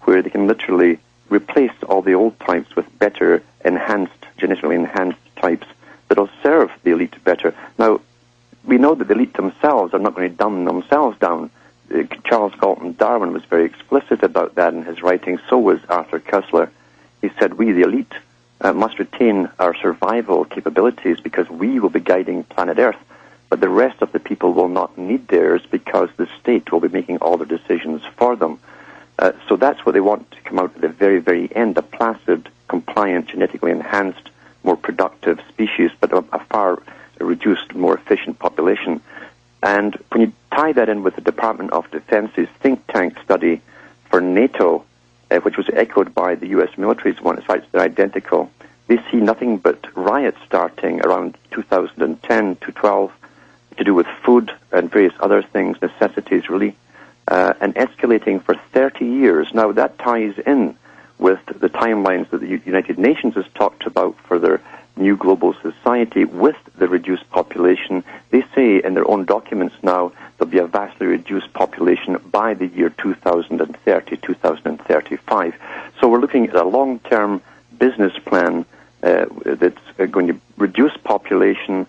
where they can literally replace all the old types with better genetically enhanced types that will serve the elite better. Now, we know that the elite themselves are not going to dumb themselves down. Charles Galton Darwin was very explicit about that in his writing. So was Arthur Koestler. He said, we, the elite, must retain our survival capabilities because we will be guiding planet Earth, but the rest of the people will not need theirs because the state will be making all the decisions for them. So that's what they want to come out at the very, very end, a placid, compliant, genetically enhanced, more productive species, but a far reduced, more efficient population. And when you tie that in with the Department of Defense's think tank study for NATO, which was echoed by the U.S. military's one, sites that are identical, they see nothing but riots starting around 2010 to 12 to do with food and various other things, necessities really, and escalating for 30 years. Now, that ties in with the timelines that the United Nations has talked about for their new global society with the reduced population. They say in their own documents now there'll be a vastly reduced population by the year 2030, 2035. So we're looking at a long-term business plan that's going to reduce population.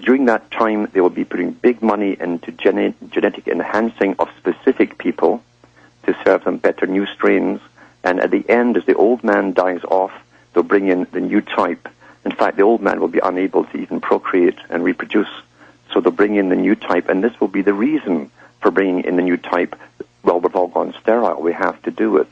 During that time, they will be putting big money into genetic enhancing of specific people to serve them better new strains. And at the end, as the old man dies off, they'll bring in the new type. In fact, the old man will be unable to even procreate and reproduce. So they'll bring in the new type, and this will be the reason for bringing in the new type. Well, we've all gone sterile. We have to do it.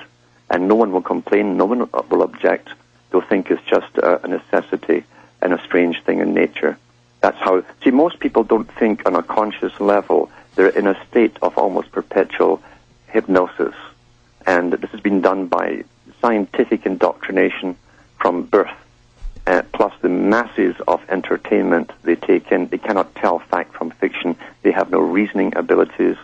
And no one will complain. No one will object. They'll think it's just a necessity and a strange thing in nature. That's how... See, most people don't think on a conscious level. They're in a state of almost perpetual hypnosis. And this has been done by scientific indoctrination from birth. Plus the masses of entertainment they take in. They cannot tell fact from fiction. They have no reasoning abilities.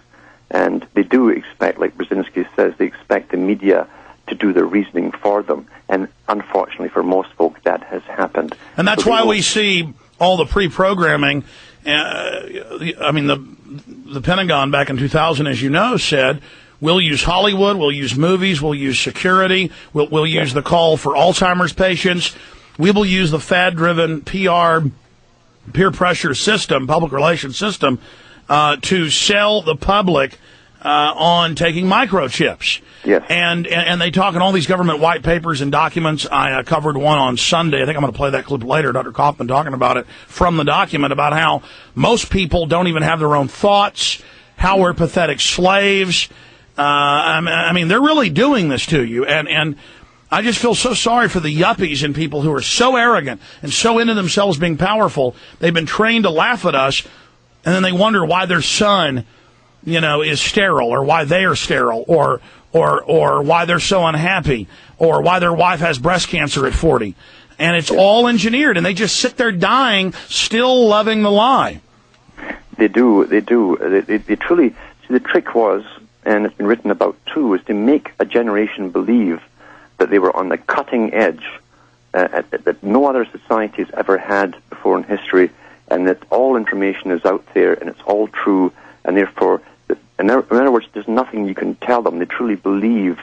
And they do expect, like Brzezinski says, they expect the media to do the reasoning for them. And unfortunately for most folk, that has happened. And that's why we see all the pre-programming. I mean, the Pentagon back in 2000, as you know, said, we'll use Hollywood, we'll use movies, we'll use security, we'll use the call for Alzheimer's patients. We will use the fad-driven PR, peer pressure system, public relations system, to sell the public on taking microchips. Yes. And they talk in all these government white papers and documents. I covered one on Sunday. I think I'm going to play that clip later, Dr. Kaufman talking about it from the document, about how most people don't even have their own thoughts, how we're pathetic slaves. I mean, they're really doing this to you. And I just feel so sorry for the yuppies and people who are so arrogant and so into themselves being powerful. They've been trained to laugh at us, and then they wonder why their son, is sterile, or why they are sterile, or why they're so unhappy, or why their wife has breast cancer at 40. And it's all engineered, and they just sit there dying, still loving the lie. They do. They truly... See, the trick was, and it's been written about too, is to make a generation believe that they were on the cutting edge, that no other society has ever had before in history, and that all information is out there, and it's all true, and therefore, in other words, there's nothing you can tell them. They truly believe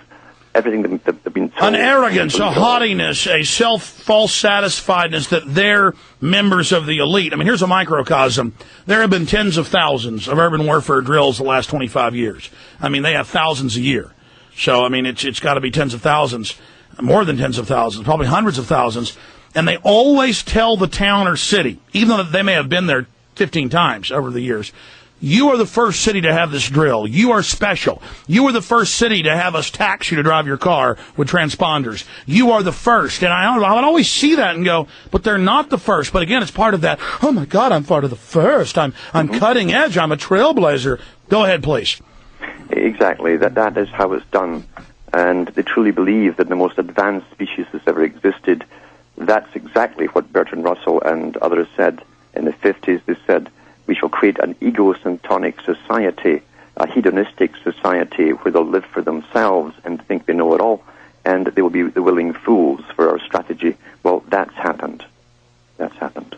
everything that they've been told. An arrogance, a haughtiness, a false satisfiedness that they're members of the elite. I mean, here's a microcosm. There have been tens of thousands of urban warfare drills the last 25 years. I mean, they have thousands a year. So, I mean, it's got to be tens of thousands, more than tens of thousands, probably hundreds of thousands. And they always tell the town or city, even though they may have been there 15 times over the years, you are the first city to have this drill. You are special. You are the first city to have us tax you to drive your car with transponders. You are the first. And I would always see that and go, but they're not the first. But again, it's part of that, oh my God, I'm part of the first. I'm cutting edge. I'm a trailblazer. Go ahead, please. Exactly. That is how it's done. And they truly believe that the most advanced species has ever existed. That's exactly what Bertrand Russell and others said in the 50s. They said, we shall create an egocentric society, a hedonistic society where they'll live for themselves and think they know it all, and they will be the willing fools for our strategy. Well, that's happened. That's happened.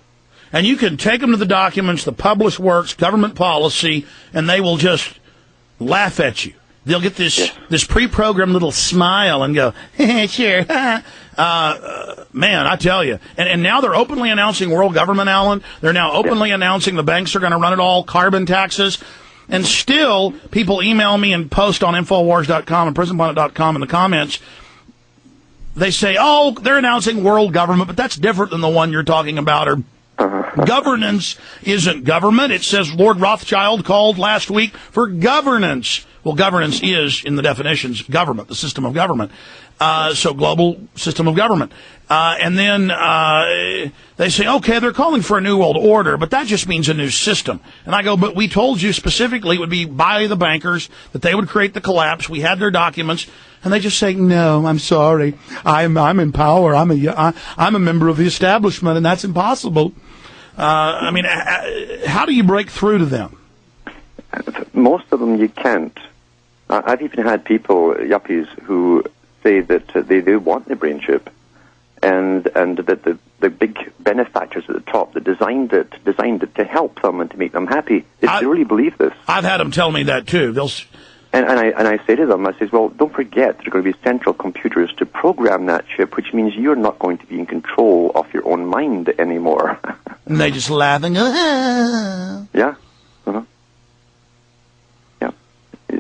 And you can take them to the documents, the published works, government policy, and they will just laugh at you. They'll get this pre-programmed little smile and go, sure. Man, I tell you. And now they're openly announcing world government, Alan. They're now openly announcing the banks are going to run it all, carbon taxes. And still, people email me and post on Infowars.com and PrisonPlanet.com in the comments. They say, oh, they're announcing world government, but that's different than the one you're talking about. Or governance isn't government. It says Lord Rothschild called last week for governance. Well, governance is, in the definitions, government, the system of government. So global system of government. And then they say, okay, they're calling for a new world order, but that just means a new system. And I go, but we told you specifically it would be by the bankers, that they would create the collapse. We had their documents. And they just say, no, I'm sorry. I'm in power. I'm a member of the establishment, and that's impossible. I mean, how do you break through to them? Most of them you can't. I've even had people, yuppies, who say that they do want the brain chip, and that the big benefactors at the top that designed it to help them and to make them happy. They really believe this. I've had them tell me that too. And I say to them, I say, well, don't forget there are going to be central computers to program that chip, which means you're not going to be in control of your own mind anymore. And they just laugh and go, ah. Yeah. Uh-huh. Yeah.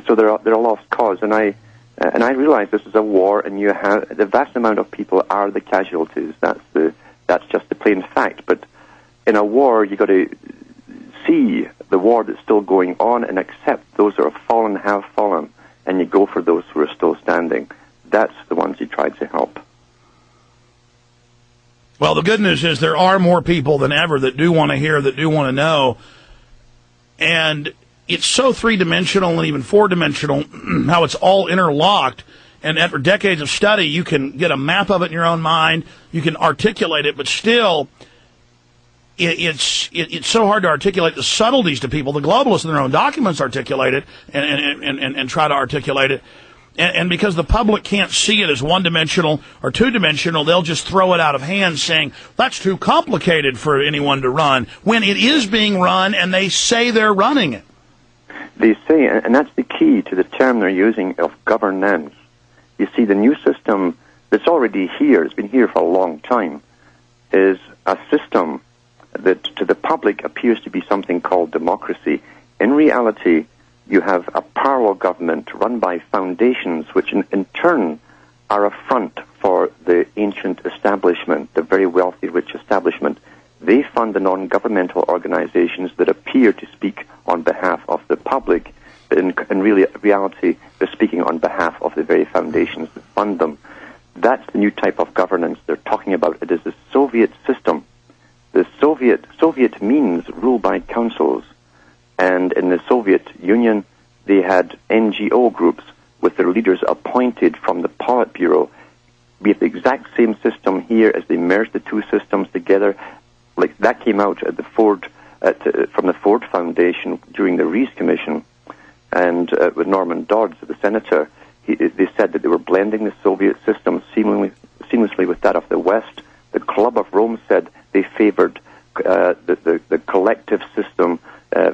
So they're a lost cause, and I realize this is a war, and you have the vast amount of people are the casualties. That's just the plain fact. But in a war, you got to see the war that's still going on and accept those that have fallen, and you go for those who are still standing. That's the ones you try to help. Well, the good news is there are more people than ever that do want to hear, that do want to know. And it's so three-dimensional and even four-dimensional how it's all interlocked. And after decades of study, you can get a map of it in your own mind. You can articulate it, but still, it's so hard to articulate the subtleties to people. The globalists in their own documents articulate it and try to articulate it. And because the public can't see it as one-dimensional or two-dimensional, they'll just throw it out of hand saying, that's too complicated for anyone to run, when it is being run and they say they're running it. They say, and that's the key to the term they're using of governance. You see, the new system that's already here, it's been here for a long time, is a system that to the public appears to be something called democracy. In reality, you have a parallel government run by foundations, which in turn are a front for the ancient establishment, the very wealthy, rich establishment. They fund the non-governmental organizations that appear to speak on behalf of the public, but in reality, they're speaking on behalf of the very foundations that fund them. That's the new type of governance they're talking about. It is the Soviet system. The Soviet means rule by councils. And in the Soviet Union, they had NGO groups with their leaders appointed from the Politburo. We have the exact same system here as they merged the two systems together. Like that came out at the from the Ford Foundation during the Rees Commission, and with Norman Dodds, the senator, they said that they were blending the Soviet system seamlessly with that of the West. The Club of Rome said they favored the collective system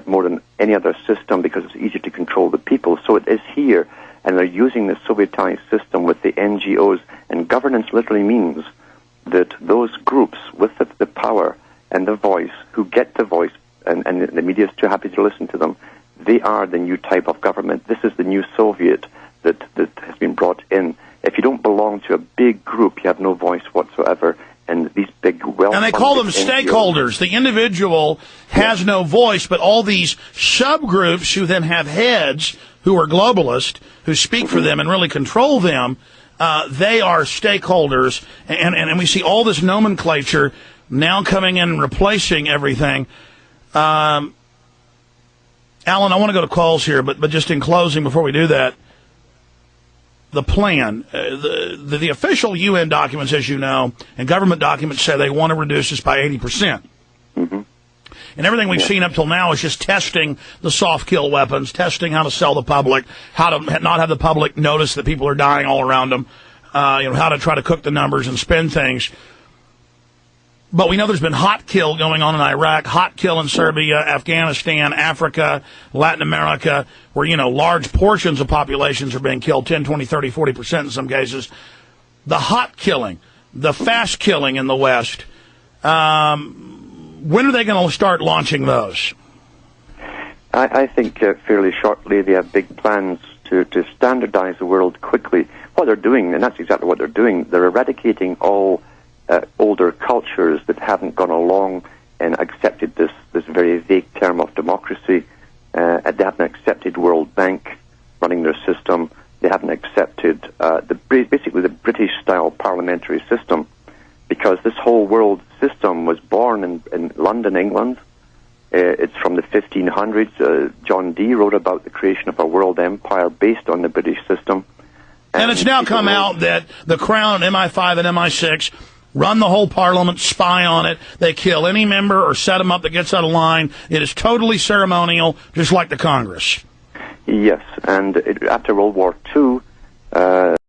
more than any other system because it's easier to control the people. So it is here, and they're using the Sovietized system with the NGOs, and governance literally means that those groups with the power and the voice, who get the voice, and the media is too happy to listen to them, they are the new type of government. This is the new Soviet that has been brought in. If you don't belong to a big group, you have no voice whatsoever. And these big, and they call them stakeholders. The individual has no voice, but all these subgroups who then have heads who are globalist, who speak for them and really control them, they are stakeholders. And we see all this nomenclature now coming in and replacing everything. Alan, I want to go to calls here, but just in closing, before we do that, the plan, the official UN documents, as you know, and government documents say they want to reduce this by 80%. Mm-hmm. And everything we've seen up till now is just testing the soft kill weapons, testing how to sell the public, how to not have the public notice that people are dying all around them, how to try to cook the numbers and spin things. But we know there's been hot kill going on in Iraq, hot kill in Serbia, Afghanistan, Africa, Latin America, where, large portions of populations are being killed, 10, 20, 30, 40% in some cases. The hot killing, the fast killing in the West, when are they going to start launching those? I think fairly shortly. They have big plans to standardize the world quickly. What they're doing, and that's exactly what they're doing, they're eradicating all older cultures that haven't gone along and accepted this very vague term of democracy. They haven't accepted World Bank running their system. They haven't accepted basically the British-style parliamentary system, because this whole world system was born in London, England. It's from the 1500s. John Dee wrote about the creation of a world empire based on the British system. And it's now come out that the Crown, MI5 and MI6 run the whole parliament, spy on it. They kill any member or set them up that gets out of line. It is totally ceremonial, just like the Congress. Yes, and after World War II,